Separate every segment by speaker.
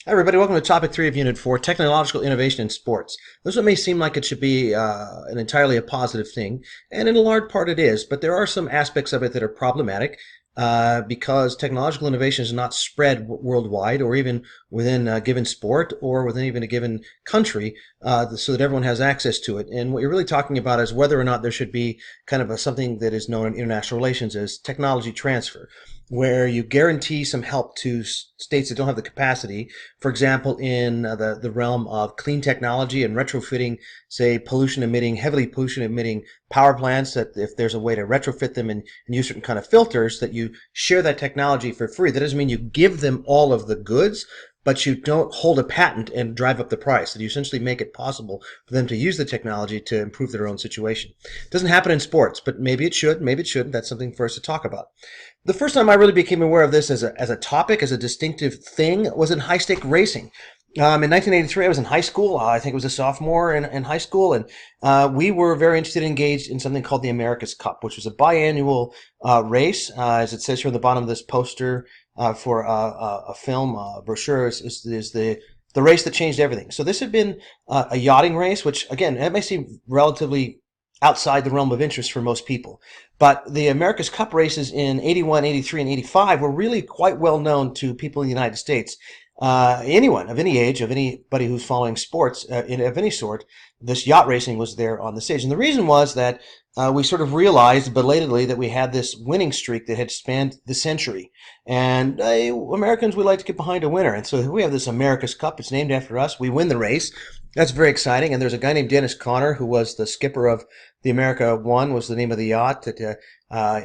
Speaker 1: Hi, everybody. Welcome to Topic 3 of Unit 4, Technological Innovation in Sports. This one may seem like it should be an entirely a positive thing, and in a large part it is, but there are some aspects of it that are problematic because technological innovation is not spread worldwide or even within a given sport or within even a given country so that everyone has access to it. And what you're really talking about is whether or not there should be kind of something that is known in international relations as technology transfer, where you guarantee some help to states that don't have the capacity. For example, in the realm of clean technology and retrofitting, say, heavily pollution emitting power plants, that if there's a way to retrofit them and use certain kind of filters, that you share that technology for free. That doesn't mean you give them all of the goods, but you don't hold a patent and drive up the price. That you essentially make it possible for them to use the technology to improve their own situation. It doesn't happen in sports, but maybe it should, maybe it shouldn't. That's something for us to talk about. The first time I really became aware of this as a topic, as a distinctive thing, was in high stake racing. In 1983, I was in high school. I think it was a sophomore in high school, and we were very interested and engaged in something called the America's Cup, which was a biannual race. As it says here on the bottom of this poster for a film brochure, is the race that changed everything. So this had been a yachting race, which again, it may seem relatively outside the realm of interest for most people. But the America's Cup races in 81, 83, and 85 were really quite well known to people in the United States. Anyone of any age, of anybody who's following sports of any sort, this yacht racing was there on the stage. And the reason was that we sort of realized belatedly that we had this winning streak that had spanned the century. And Americans, we like to get behind a winner. And so we have this America's Cup. It's named after us. We win the race. That's very exciting. And there's a guy named Dennis Conner who was the skipper of the America One, was the name of the yacht that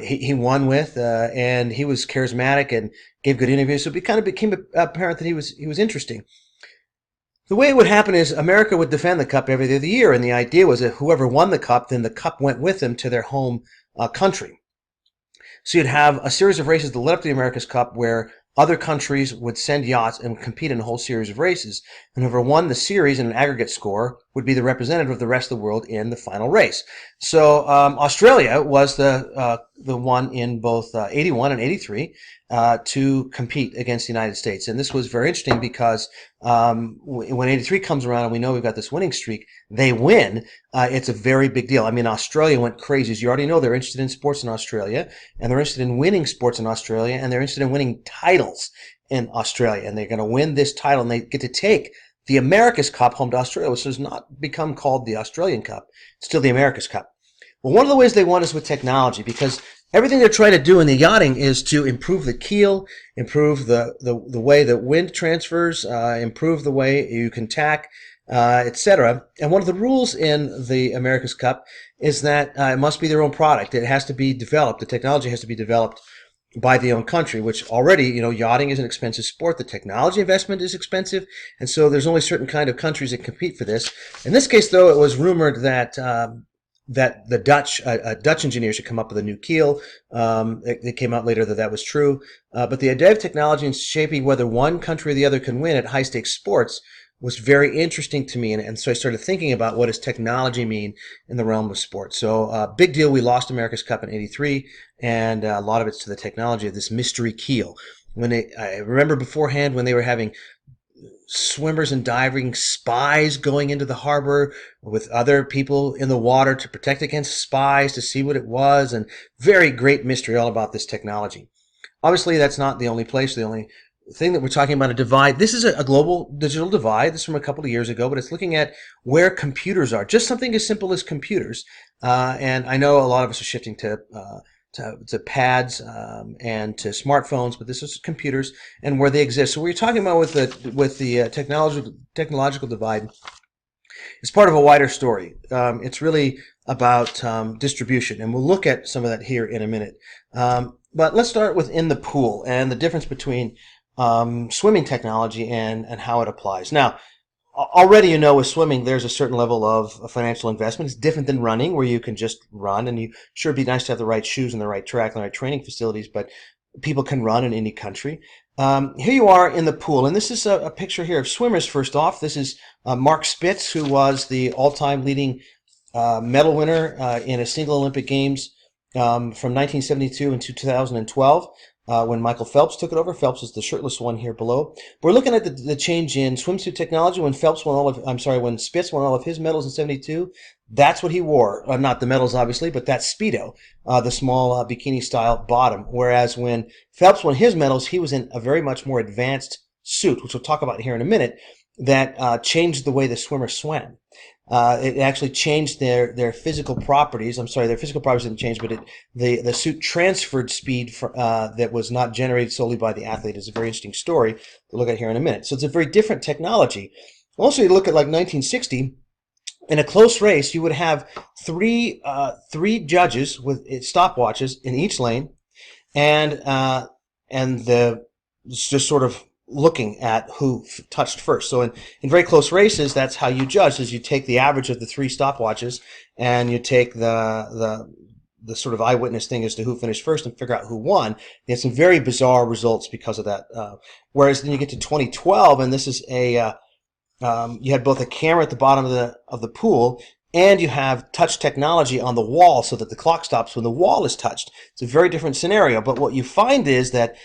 Speaker 1: he won with, and he was charismatic and gave good interviews. So it kind of became apparent that he was interesting. The way it would happen is America would defend the cup every other year, and the idea was that whoever won the cup, then the cup went with them to their home country. So you'd have a series of races that led up to the America's Cup where other countries would send yachts and compete in a whole series of races. And whoever won the series in an aggregate score would be the representative of the rest of the world in the final race. So Australia was the one in both 81 and 83 to compete against the United States. And this was very interesting because when 83 comes around and we know we've got this winning streak, they win. It's a very big deal. I mean, Australia went crazy. As you already know, they're interested in sports in Australia, and they're interested in winning sports in Australia, and they're interested in winning titles in Australia. And they're going to win this title, and they get to take the America's Cup home to Australia, which has not become called the Australian Cup. It's still the America's Cup. Well, one of the ways they won is with technology, because everything they're trying to do in the yachting is to improve the keel, improve the way that wind transfers, improve the way you can tack, etc. And one of the rules in the America's Cup is that it must be their own product. It has to be developed. The technology has to be developed by the own country, which already, yachting is an expensive sport. The technology investment is expensive, and so there's only certain kind of countries that compete for this. In this case, though, it was rumored that the Dutch engineer should come up with a new keel. It came out later that that was true. But the idea of technology and shaping whether one country or the other can win at high stakes sports was very interesting to me. And so I started thinking about what does technology mean in the realm of sports. So big deal. We lost America's Cup in 83, and a lot of it's to the technology of this mystery keel. I remember beforehand when they were having swimmers and diving spies going into the harbor with other people in the water to protect against spies, to see what it was, and very great mystery all about this technology. Obviously, that's not the only place, the only thing that we're talking about, a divide. This is a global digital divide. This is from a couple of years ago, but it's looking at where computers are. Just something as simple as computers. And I know a lot of us are shifting to pads and to smartphones, but this is computers and where they exist. So we're talking about with the technological divide. It's part of a wider story. It's really about distribution, and we'll look at some of that here in a minute. But let's start with in the pool and the difference between swimming technology and how it applies. Now, already with swimming, there's a certain level of financial investment. It's different than running, where you can just run, and sure, it'd be nice to have the right shoes and the right track and the right training facilities, but people can run in any country. Here you are in the pool, and this is a picture here of swimmers. First off, this is Mark Spitz, who was the all-time leading medal winner in a single Olympic Games from 1972 and 2012. when Michael Phelps took it over. Phelps is the shirtless one here below. We're looking at the change in swimsuit technology when when Spitz won all of his medals in '72. That's what he wore. Not the medals, obviously, but that Speedo, the small bikini-style bottom. Whereas when Phelps won his medals, he was in a very much more advanced suit, which we'll talk about here in a minute, that changed the way the swimmer swam. It actually changed their physical properties. I'm sorry, their physical properties didn't change, but the suit transferred speed that was not generated solely by the athlete. It's a very interesting story to look at here in a minute. So it's a very different technology. Also, you look at like 1960. In a close race, you would have three judges with stopwatches in each lane, and the just sort of looking at who touched first. So in very close races, that's how you judge, is you take the average of the three stopwatches and you take the sort of eyewitness thing as to who finished first and figure out who won. You had some very bizarre results because of that. Whereas then you get to 2012, and this is you had both a camera at the bottom of the pool, and you have touch technology on the wall so that the clock stops when the wall is touched. It's a very different scenario. But what you find is that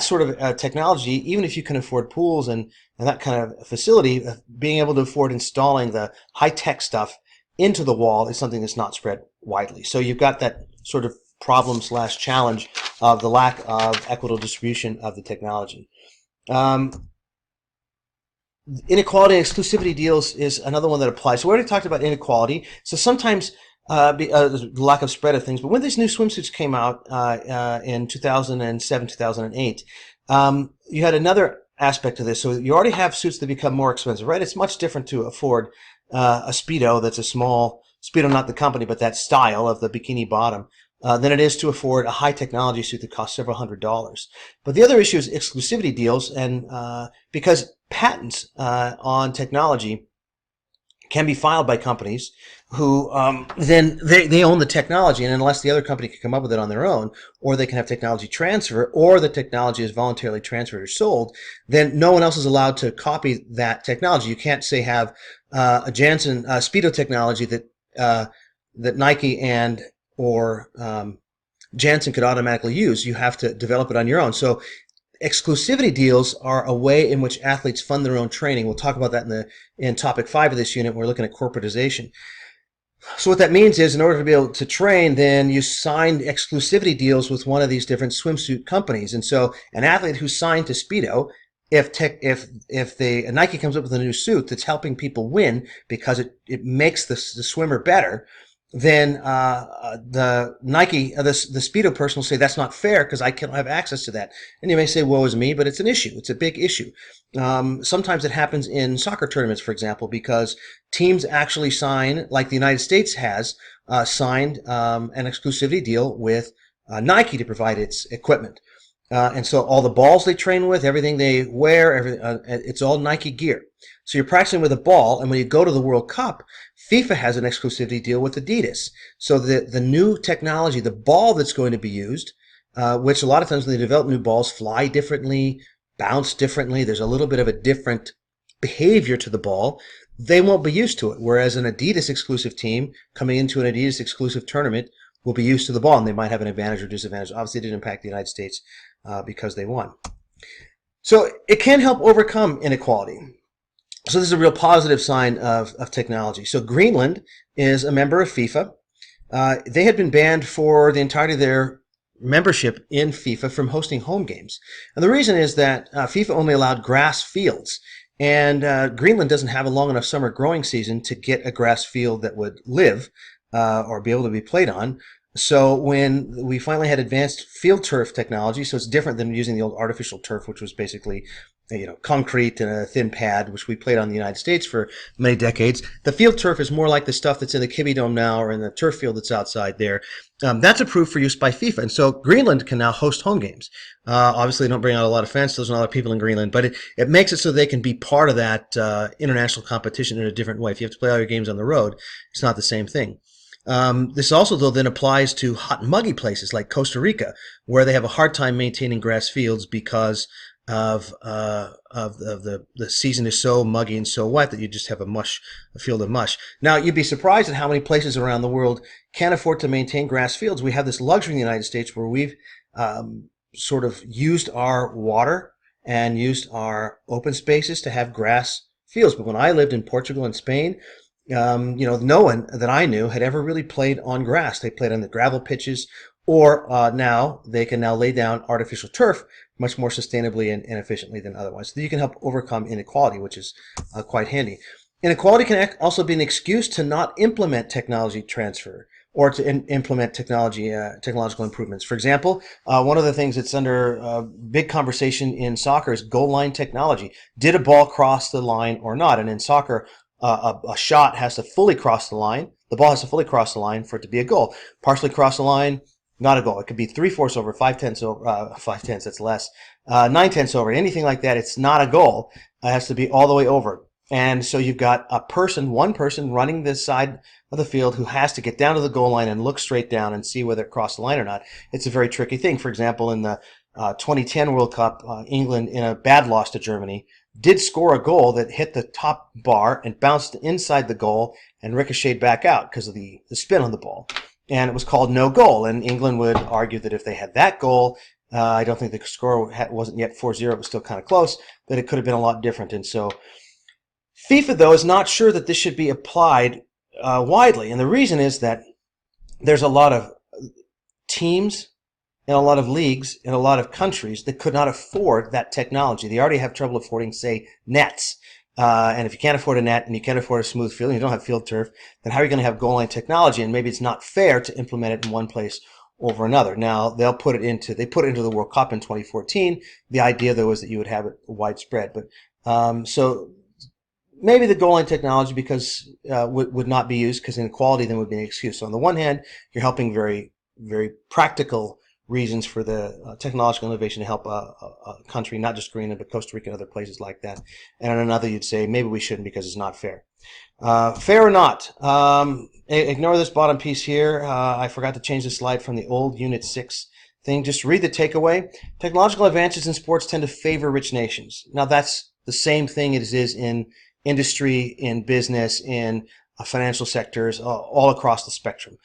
Speaker 1: sort of technology, even if you can afford pools and that kind of facility, being able to afford installing the high-tech stuff into the wall is something that's not spread widely. So you've got that sort of problem/challenge of the lack of equitable distribution of the technology. Inequality and exclusivity deals is another one that applies. So we already talked about inequality. So sometimes lack of spread of things. But when these new swimsuits came out in 2007, 2008, you had another aspect to this. So you already have suits that become more expensive, right? It's much different to afford a Speedo that's a small Speedo, not the company, but that style of the bikini bottom, than it is to afford a high technology suit that costs several $100s. But the other issue is exclusivity deals, and because patents on technology can be filed by companies who then they own the technology, and unless the other company can come up with it on their own, or they can have technology transfer, or the technology is voluntarily transferred or sold, then no one else is allowed to copy that technology. You can't say have a Janssen Speedo technology that Nike and or Janssen could automatically use. You have to develop it on your own. So exclusivity deals are a way in which athletes fund their own training. We'll talk about that in topic 5 of this unit. We're looking at corporatization. So what that means is, in order to be able to train, then you sign exclusivity deals with one of these different swimsuit companies. And so an athlete who's signed to Speedo, if Nike comes up with a new suit that's helping people win because it makes the swimmer better, then the Speedo person will say that's not fair because I can't have access to that. And you may say, woe is me, but it's an issue. It's a big issue. Sometimes it happens in soccer tournaments, for example, because teams actually sign, like the United States has signed an exclusivity deal with Nike to provide its equipment. And so all the balls they train with, everything they wear, it's all Nike gear. So you're practicing with a ball, and when you go to the World Cup, FIFA has an exclusivity deal with Adidas. So the new technology, the ball that's going to be used, which a lot of times when they develop new balls, fly differently, bounce differently, there's a little bit of a different behavior to the ball, they won't be used to it. Whereas an Adidas exclusive team coming into an Adidas exclusive tournament will be used to the ball, and they might have an advantage or disadvantage. Obviously, it didn't impact the United States because they won. So it can help overcome inequality. So this is a real positive sign of technology. So Greenland is a member of FIFA. They had been banned for the entirety of their membership in FIFA from hosting home games. And the reason is that FIFA only allowed grass fields. And Greenland doesn't have a long enough summer growing season to get a grass field that would live or be able to be played on. So when we finally had advanced field turf technology, so it's different than using the old artificial turf, which was basically concrete and a thin pad, which we played on in the United States for many decades. The field turf is more like the stuff that's in the Kibbie Dome now or in the turf field that's outside there. That's approved for use by FIFA. And so Greenland can now host home games. Obviously, they don't bring out a lot of fans. There's not a lot of people in Greenland, but it makes it so they can be part of that international competition in a different way. If you have to play all your games on the road, it's not the same thing. This also, though, then applies to hot and muggy places like Costa Rica, where they have a hard time maintaining grass fields because of the season is so muggy and so wet that you just have a field of mush. Now, you'd be surprised at how many places around the world can't afford to maintain grass fields. We have this luxury in the United States where we've sort of used our water and used our open spaces to have grass fields. But when I lived in Portugal and Spain, no one that I knew had ever really played on grass. They played on the gravel pitches, or now they can now lay down artificial turf much more sustainably and efficiently than otherwise. So you can help overcome inequality, which is quite handy. Inequality can also be an excuse to not implement technology transfer or to implement technological improvements. For example, one of the things that's under big conversation in soccer is goal line technology. Did a ball cross the line or not? And in soccer, a shot has to fully cross the line. The ball has to fully cross the line for it to be a goal. Partially cross the line, not a goal. It could be 3/4 over, 5/10 over, 5/10, that's less, 9/10 over, anything like that. It's not a goal. It has to be all the way over. And so you've got one person running this side of the field who has to get down to the goal line and look straight down and see whether it crossed the line or not. It's a very tricky thing. For example, in the 2010 World Cup, England, in a bad loss to Germany, did score a goal that hit the top bar and bounced inside the goal and ricocheted back out because of the spin on the ball. And it was called no goal. And England would argue that if they had that goal, I don't think the score wasn't yet 4-0, it was still kind of close, that it could have been a lot different. And so FIFA, though, is not sure that this should be applied widely. And the reason is that there's a lot of teams and a lot of leagues in a lot of countries that could not afford that technology. They already have trouble affording, say, nets. And if you can't afford a net and you can't afford a smooth field and you don't have field turf, then how are you going to have goal line technology? And maybe it's not fair to implement it in one place over another. Now, they put it into the World Cup in 2014. The idea, though, is that you would have it widespread. But so maybe the goal line technology would not be used because inequality then would be an excuse. So on the one hand, you're helping very, very practical reasons for the technological innovation to help a country, not just Greenland, but Costa Rica and other places like that. And on another, you'd say maybe we shouldn't because it's not fair. Fair or not, ignore this bottom piece here. I forgot to change the slide from the old Unit 6 thing. Just read the takeaway. Technological advances in sports tend to favor rich nations. Now, that's the same thing as it is in industry, in business, in financial sectors, all across the spectrum.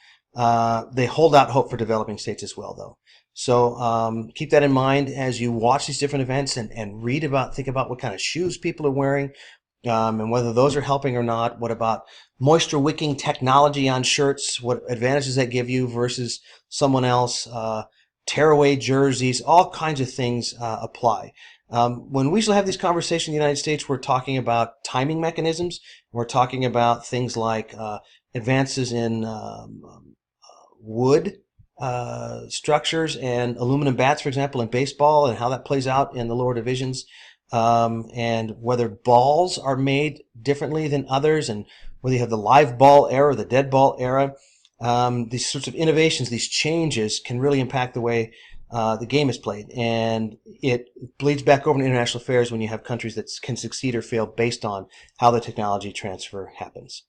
Speaker 1: They hold out hope for developing states as well, though. So keep that in mind as you watch these different events and think about what kind of shoes people are wearing and whether those are helping or not. What about moisture wicking technology on shirts? What advantages that give you versus someone else? Tearaway jerseys, all kinds of things apply. When we still have these conversations in the United States, we're talking about timing mechanisms. We're talking about things like advances in wood structures and aluminum bats, for example, in baseball, and how that plays out in the lower divisions, and whether balls are made differently than others, and whether you have the live ball era or the dead ball era. These sorts of innovations, these changes can really impact the way the game is played, and it bleeds back over into international affairs when you have countries that can succeed or fail based on how the technology transfer happens.